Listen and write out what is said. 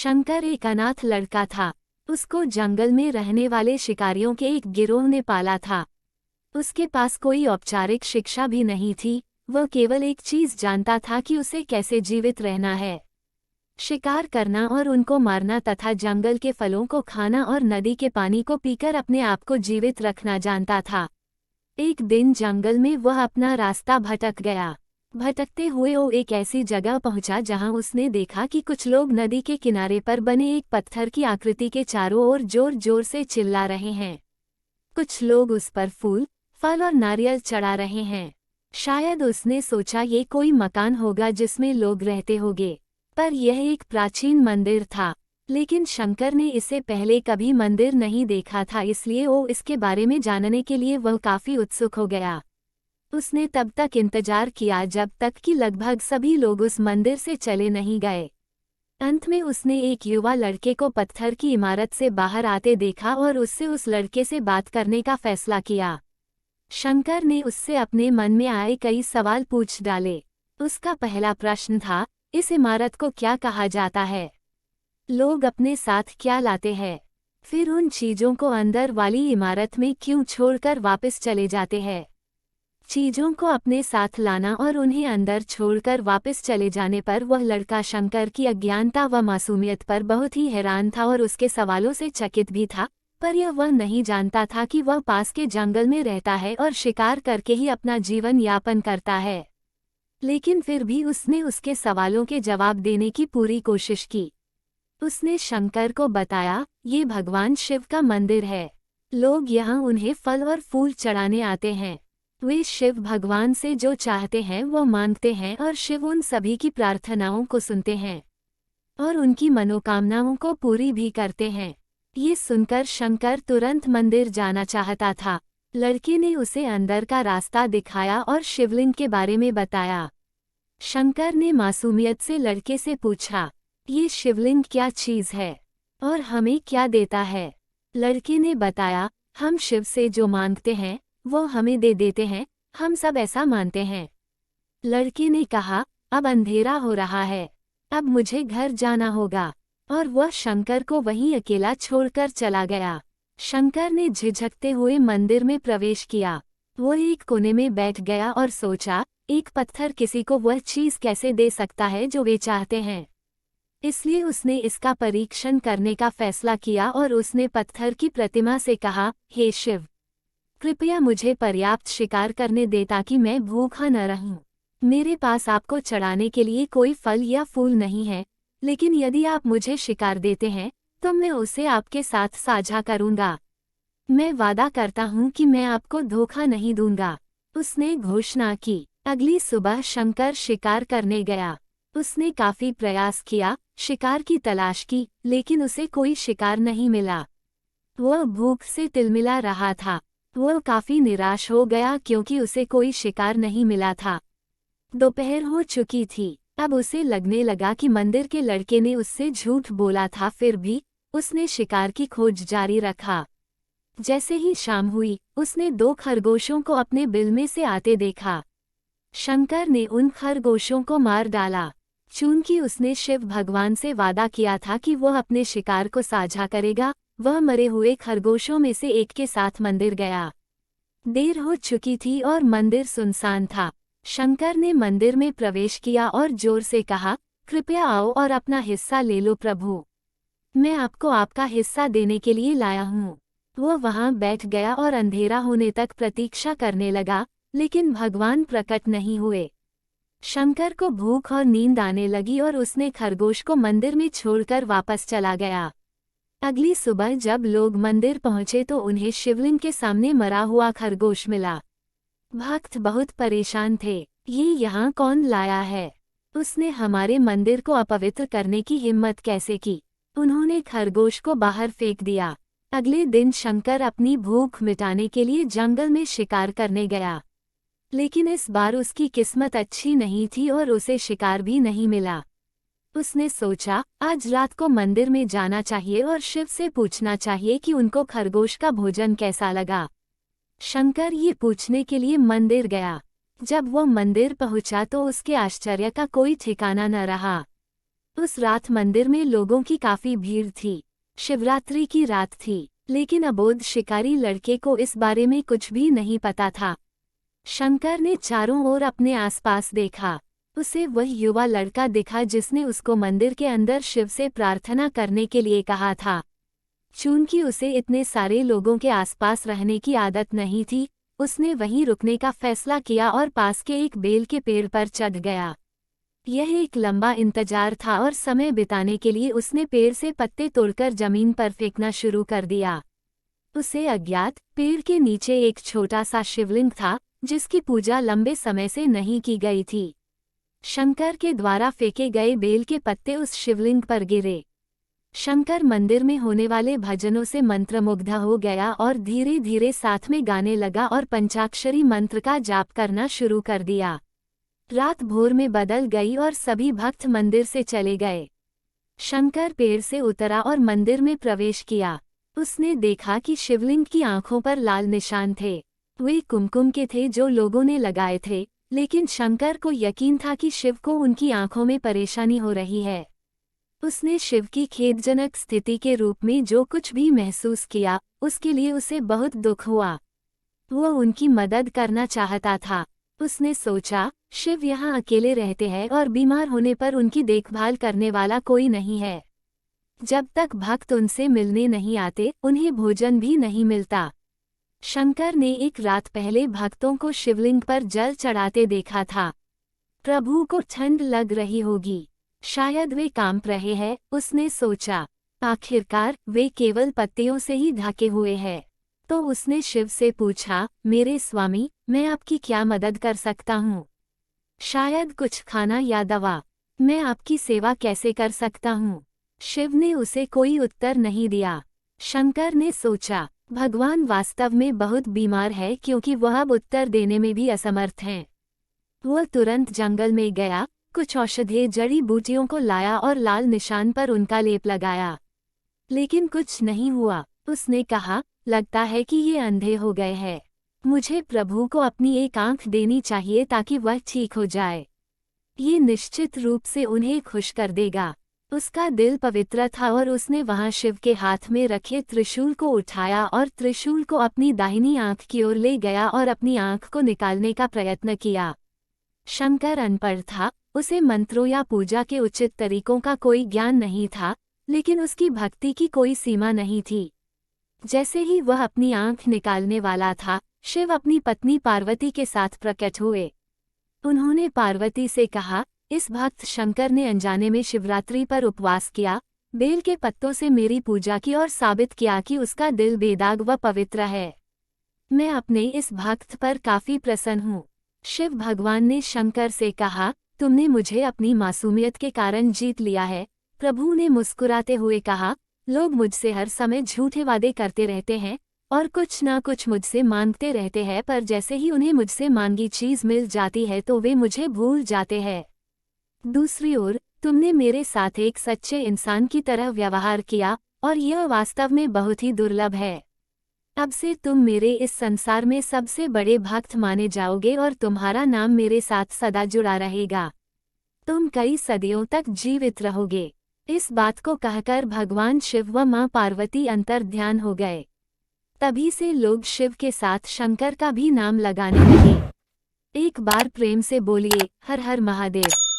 शंकर एक अनाथ लड़का था। उसको जंगल में रहने वाले शिकारियों के एक गिरोह ने पाला था। उसके पास कोई औपचारिक शिक्षा भी नहीं थी। वह केवल एक चीज जानता था कि उसे कैसे जीवित रहना है। शिकार करना और उनको मारना तथा जंगल के फलों को खाना और नदी के पानी को पीकर अपने आप को जीवित रखना जानता था। एक दिन जंगल में वह अपना रास्ता भटक गया। भटकते हुए वो एक ऐसी जगह पहुंचा जहां उसने देखा कि कुछ लोग नदी के किनारे पर बने एक पत्थर की आकृति के चारों ओर जोर जोर से चिल्ला रहे हैं। कुछ लोग उस पर फूल, फल और नारियल चढ़ा रहे हैं। शायद उसने सोचा ये कोई मकान होगा जिसमें लोग रहते होंगे, पर यह एक प्राचीन मंदिर था। लेकिन शंकर ने इससे पहले कभी मंदिर नहीं देखा था, इसलिए वो इसके बारे में जानने के लिए वह काफी उत्सुक हो गया। उसने तब तक इंतजार किया जब तक कि लगभग सभी लोग उस मंदिर से चले नहीं गए। अंत में उसने एक युवा लड़के को पत्थर की इमारत से बाहर आते देखा और उससे उस लड़के से बात करने का फैसला किया। शंकर ने उससे अपने मन में आए कई सवाल पूछ डाले। उसका पहला प्रश्न था, इस इमारत को क्या कहा जाता है? लोग अपने साथ क्या लाते हैं? फिर उन चीजों को अंदर वाली इमारत में क्यों छोड़कर वापस चले जाते हैं? चीजों को अपने साथ लाना और उन्हें अंदर छोड़कर वापस चले जाने पर वह लड़का शंकर की अज्ञानता व मासूमियत पर बहुत ही हैरान था और उसके सवालों से चकित भी था, पर यह वह नहीं जानता था कि वह पास के जंगल में रहता है और शिकार करके ही अपना जीवन यापन करता है। लेकिन फिर भी उसने उसके सवालों के जवाब देने की पूरी कोशिश की। उसने शंकर को बताया, ये भगवान शिव का मंदिर है। लोग यहाँ उन्हें फल और फूल चढ़ाने आते हैं। वे शिव भगवान से जो चाहते हैं वो मांगते हैं और शिव उन सभी की प्रार्थनाओं को सुनते हैं और उनकी मनोकामनाओं को पूरी भी करते हैं। ये सुनकर शंकर तुरंत मंदिर जाना चाहता था। लड़के ने उसे अंदर का रास्ता दिखाया और शिवलिंग के बारे में बताया। शंकर ने मासूमियत से लड़के से पूछा, ये शिवलिंग क्या चीज है और हमें क्या देता है? लड़के ने बताया, हम शिव से जो मांगते हैं वो हमें दे देते हैं, हम सब ऐसा मानते हैं। लड़के ने कहा, अब अंधेरा हो रहा है, अब मुझे घर जाना होगा, और वह शंकर को वहीं अकेला छोड़कर चला गया। शंकर ने झिझकते हुए मंदिर में प्रवेश किया। वो एक कोने में बैठ गया और सोचा, एक पत्थर किसी को वह चीज कैसे दे सकता है जो वे चाहते हैं। इसलिए उसने इसका परीक्षण करने का फैसला किया और उसने पत्थर की प्रतिमा से कहा, हे शिव, कृपया मुझे पर्याप्त शिकार करने दे ताकि मैं भूखा न रहूं। मेरे पास आपको चढ़ाने के लिए कोई फल या फूल नहीं है, लेकिन यदि आप मुझे शिकार देते हैं तो मैं उसे आपके साथ साझा करूंगा। मैं वादा करता हूं कि मैं आपको धोखा नहीं दूंगा। उसने घोषणा की। अगली सुबह शंकर शिकार करने गया। उसने काफी प्रयास किया, शिकार की तलाश की, लेकिन उसे कोई शिकार नहीं मिला। वह भूख से तिलमिला रहा था। वह काफी निराश हो गया क्योंकि उसे कोई शिकार नहीं मिला था। दोपहर हो चुकी थी। अब उसे लगने लगा कि मंदिर के लड़के ने उससे झूठ बोला था, फिर भी उसने शिकार की खोज जारी रखा। जैसे ही शाम हुई, उसने 2 खरगोशों को अपने बिल में से आते देखा। शंकर ने उन खरगोशों को मार डाला। चूंकि उसने शिव भगवान से वादा किया था कि वह अपने शिकार को साझा करेगा, वह मरे हुए खरगोशों में से एक के साथ मंदिर गया। देर हो चुकी थी और मंदिर सुनसान था। शंकर ने मंदिर में प्रवेश किया और जोर से कहा, कृपया आओ और अपना हिस्सा ले लो प्रभु। मैं आपको आपका हिस्सा देने के लिए लाया हूँ। वह वहां बैठ गया और अंधेरा होने तक प्रतीक्षा करने लगा, लेकिन भगवान प्रकट नहीं हुए। शंकर को भूख और नींद आने लगी और उसने खरगोश को मंदिर में छोड़कर वापस चला गया। अगली सुबह जब लोग मंदिर पहुंचे तो उन्हें शिवलिंग के सामने मरा हुआ खरगोश मिला। भक्त बहुत परेशान थे। ये यहाँ कौन लाया है? उसने हमारे मंदिर को अपवित्र करने की हिम्मत कैसे की? उन्होंने खरगोश को बाहर फेंक दिया। अगले दिन शंकर अपनी भूख मिटाने के लिए जंगल में शिकार करने गया, लेकिन इस बार उसकी किस्मत अच्छी नहीं थी और उसे शिकार भी नहीं मिला। उसने सोचा, आज रात को मंदिर में जाना चाहिए और शिव से पूछना चाहिए कि उनको खरगोश का भोजन कैसा लगा। शंकर ये पूछने के लिए मंदिर गया। जब वो मंदिर पहुंचा तो उसके आश्चर्य का कोई ठिकाना न रहा। उस रात मंदिर में लोगों की काफी भीड़ थी। शिवरात्रि की रात थी, लेकिन अबोध शिकारी लड़के को इस बारे में कुछ भी नहीं पता था। शंकर ने चारों ओर अपने आसपास देखा। उसे वह युवा लड़का दिखा जिसने उसको मंदिर के अंदर शिव से प्रार्थना करने के लिए कहा था। चूंकि उसे इतने सारे लोगों के आसपास रहने की आदत नहीं थी, उसने वहीं रुकने का फैसला किया और पास के एक बेल के पेड़ पर चढ़ गया। यह एक लंबा इंतजार था और समय बिताने के लिए उसने पेड़ से पत्ते तोड़कर जमीन पर फेंकना शुरू कर दिया। उसे अज्ञात पेड़ के नीचे एक छोटा सा शिवलिंग था, जिसकी पूजा लंबे समय से नहीं की गई थी। शंकर के द्वारा फेंके गए बेल के पत्ते उस शिवलिंग पर गिरे। शंकर मंदिर में होने वाले भजनों से मंत्रमुग्ध हो गया और धीरे धीरे साथ में गाने लगा और पंचाक्षरी मंत्र का जाप करना शुरू कर दिया। रात भोर में बदल गई और सभी भक्त मंदिर से चले गए। शंकर पेड़ से उतरा और मंदिर में प्रवेश किया। उसने देखा कि शिवलिंग की आंखों पर लाल निशान थे। वे कुमकुम के थे जो लोगों ने लगाए थे, लेकिन शंकर को यकीन था कि शिव को उनकी आंखों में परेशानी हो रही है। उसने शिव की खेदजनक स्थिति के रूप में जो कुछ भी महसूस किया, उसके लिए उसे बहुत दुख हुआ। वह उनकी मदद करना चाहता था। उसने सोचा, शिव यहाँ अकेले रहते हैं और बीमार होने पर उनकी देखभाल करने वाला कोई नहीं है। जब तक भक्त उनसे मिलने नहीं आते, उन्हें भोजन भी नहीं मिलता। शंकर ने एक रात पहले भक्तों को शिवलिंग पर जल चढ़ाते देखा था। प्रभु को ठंड लग रही होगी, शायद वे कांप रहे हैं, उसने सोचा। आखिरकार वे केवल पत्तियों से ही ढके हुए हैं। तो उसने शिव से पूछा, मेरे स्वामी, मैं आपकी क्या मदद कर सकता हूँ? शायद कुछ खाना या दवा। मैं आपकी सेवा कैसे कर सकता हूँ? शिव ने उसे कोई उत्तर नहीं दिया। शंकर ने सोचा, भगवान वास्तव में बहुत बीमार है क्योंकि वह अब उत्तर देने में भी असमर्थ हैं। वह तुरंत जंगल में गया, कुछ औषधीय जड़ी बूटियों को लाया और लाल निशान पर उनका लेप लगाया। लेकिन कुछ नहीं हुआ। उसने कहा, लगता है कि ये अंधे हो गए हैं। मुझे प्रभु को अपनी एक आंख देनी चाहिए ताकि वह ठीक हो जाए। ये निश्चित रूप से उन्हें खुश कर देगा। उसका दिल पवित्र था और उसने वहां शिव के हाथ में रखे त्रिशूल को उठाया और त्रिशूल को अपनी दाहिनी आंख की ओर ले गया और अपनी आंख को निकालने का प्रयत्न किया। शंकर अनपढ़ था, उसे मंत्रों या पूजा के उचित तरीकों का कोई ज्ञान नहीं था, लेकिन उसकी भक्ति की कोई सीमा नहीं थी। जैसे ही वह अपनी आंख निकालने वाला था, शिव अपनी पत्नी पार्वती के साथ प्रकट हुए। उन्होंने पार्वती से कहा, इस भक्त शंकर ने अनजाने में शिवरात्रि पर उपवास किया, बेल के पत्तों से मेरी पूजा की और साबित किया कि उसका दिल बेदाग व पवित्र है। मैं अपने इस भक्त पर काफी प्रसन्न हूँ। शिव भगवान ने शंकर से कहा, तुमने मुझे अपनी मासूमियत के कारण जीत लिया है। प्रभु ने मुस्कुराते हुए कहा, लोग मुझसे हर समय झूठे वादे करते रहते हैं और कुछ ना कुछ मुझसे मांगते रहते हैं, पर जैसे ही उन्हें मुझसे मांगी चीज मिल जाती है तो वे मुझे भूल जाते हैं। दूसरी ओर, तुमने मेरे साथ एक सच्चे इंसान की तरह व्यवहार किया और यह वास्तव में बहुत ही दुर्लभ है। अब से तुम मेरे इस संसार में सबसे बड़े भक्त माने जाओगे और तुम्हारा नाम मेरे साथ सदा जुड़ा रहेगा। तुम कई सदियों तक जीवित रहोगे। इस बात को कहकर भगवान शिव व मां पार्वती अंतर्ध्यान हो गए। तभी से लोग शिव के साथ शंकर का भी नाम लगाने लगे। एक बार प्रेम से बोलिए, हर हर महादेव।